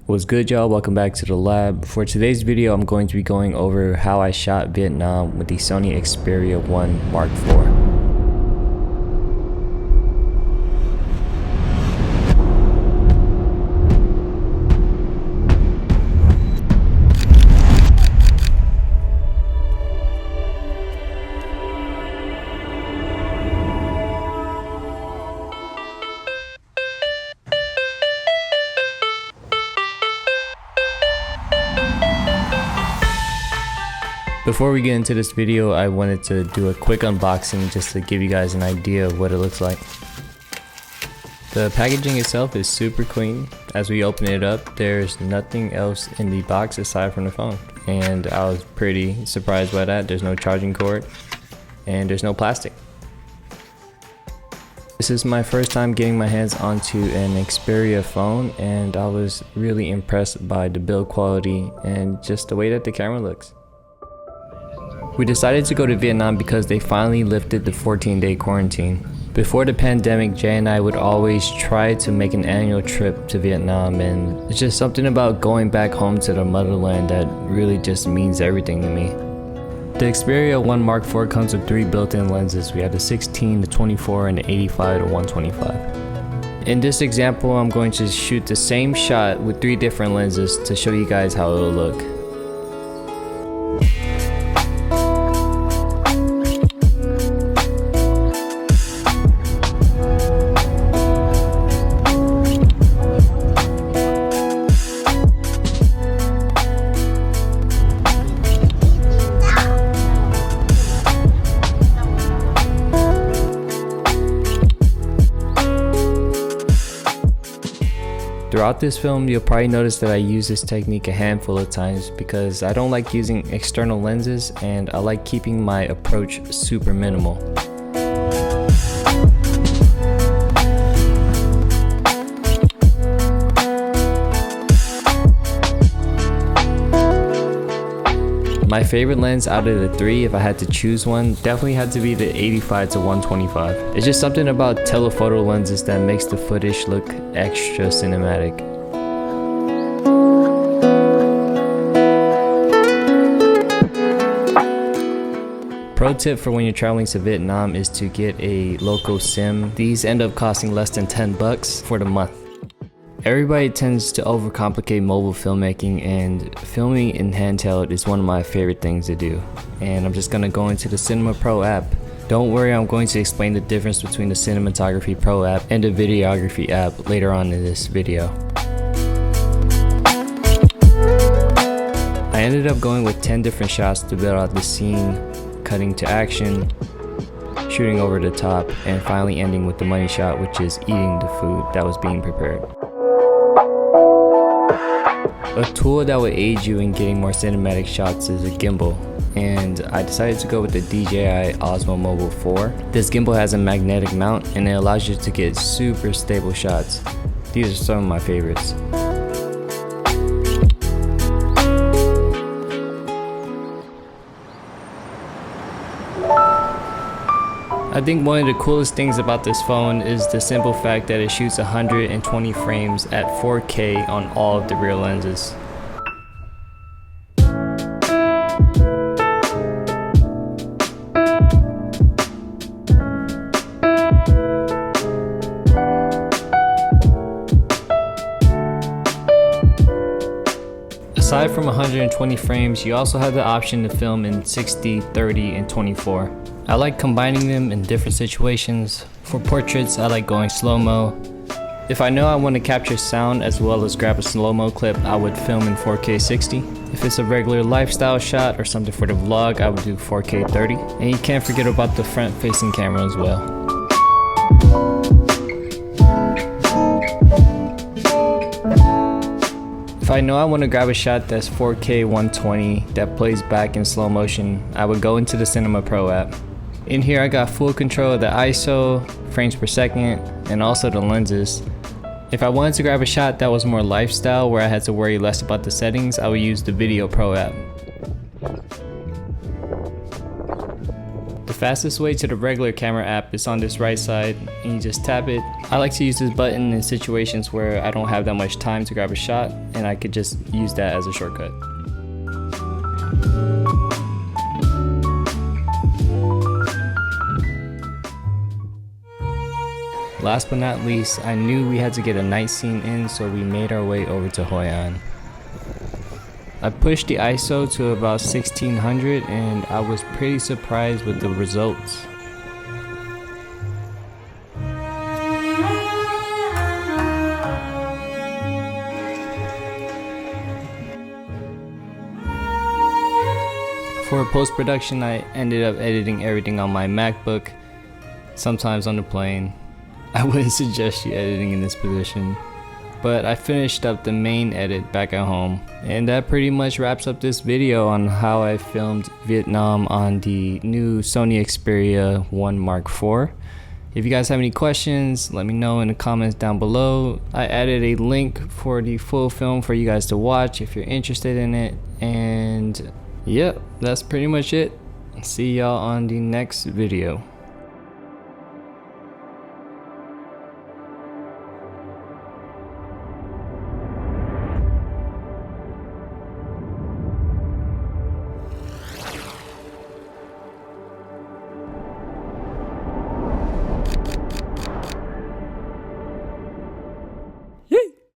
What's good, y'all? Welcome back to the lab. For today's video, I'm going to be going over how I shot Vietnam with the Sony Xperia 1 Mark IV. Before we get into this video, I wanted to do a quick unboxing just to give you guys an idea of what it looks like. The packaging itself is super clean. As we open it up, there's nothing else in the box aside from the phone. And I was pretty surprised by that. There's no charging cord and there's no plastic. This is my first time getting my hands onto an Xperia phone, and I was really impressed by the build quality and just the way that the camera looks. We decided to go to Vietnam because they finally lifted the 14-day quarantine. Before the pandemic, Jay and I would always try to make an annual trip to Vietnam, and it's just something about going back home to the motherland that really just means everything to me. The Xperia 1 Mark IV comes with 3 built-in lenses. We have the 16, the 24, and the 85 to 125. In this example, I'm going to shoot the same shot with 3 different lenses to show you guys how it'll look. Throughout this film, you'll probably notice that I use this technique a handful of times because I don't like using external lenses and I like keeping my approach super minimal. My favorite lens out of the 3, if I had to choose one, definitely had to be the 85 to 125. It's just something about telephoto lenses that makes the footage look extra cinematic. Pro tip for when you're traveling to Vietnam is to get a local SIM. These end up costing less than 10 bucks for the month. Everybody tends to overcomplicate mobile filmmaking, and filming in handheld is one of my favorite things to do. And I'm just gonna go into the Cinema Pro app. Don't worry, I'm going to explain the difference between the Cinematography Pro app and the Videography app later on in this video. I ended up going with 10 different shots to build out the scene, cutting to action, shooting over the top, and finally ending with the money shot, which is eating the food that was being prepared. A tool that would aid you in getting more cinematic shots is a gimbal, and I decided to go with the DJI Osmo Mobile 4. This gimbal has a magnetic mount and it allows you to get super stable shots. These are some of my favorites. I think one of the coolest things about this phone is the simple fact that it shoots 120 frames at 4K on all of the rear lenses. Aside from 120 frames, you also have the option to film in 60, 30, and 24. I like combining them in different situations. For portraits, I like going slow-mo. If I know I want to capture sound as well as grab a slow-mo clip, I would film in 4K 60. If it's a regular lifestyle shot or something for the vlog, I would do 4K 30. And you can't forget about the front-facing camera as well. If I know I want to grab a shot that's 4K 120 that plays back in slow motion, I would go into the Cinema Pro app. In here I got full control of the ISO, frames per second, and also the lenses. If I wanted to grab a shot that was more lifestyle where I had to worry less about the settings, I would use the Video Pro app. The fastest way to the regular camera app is on this right side, and you just tap it. I like to use this button in situations where I don't have that much time to grab a shot, and I could just use that as a shortcut. Last but not least, I knew we had to get a night scene in, so we made our way over to Hoi An. I pushed the ISO to about 1600 and I was pretty surprised with the results. For post-production, I ended up editing everything on my MacBook, sometimes on the plane. I wouldn't suggest you editing in this position, but I finished up the main edit back at home. And that pretty much wraps up this video on how I filmed Vietnam on the new Sony Xperia 1 Mark IV. If you guys have any questions, let me know in the comments down below. I added a link for the full film for you guys to watch if you're interested in it. And yep, that's pretty much it. See y'all on the next video.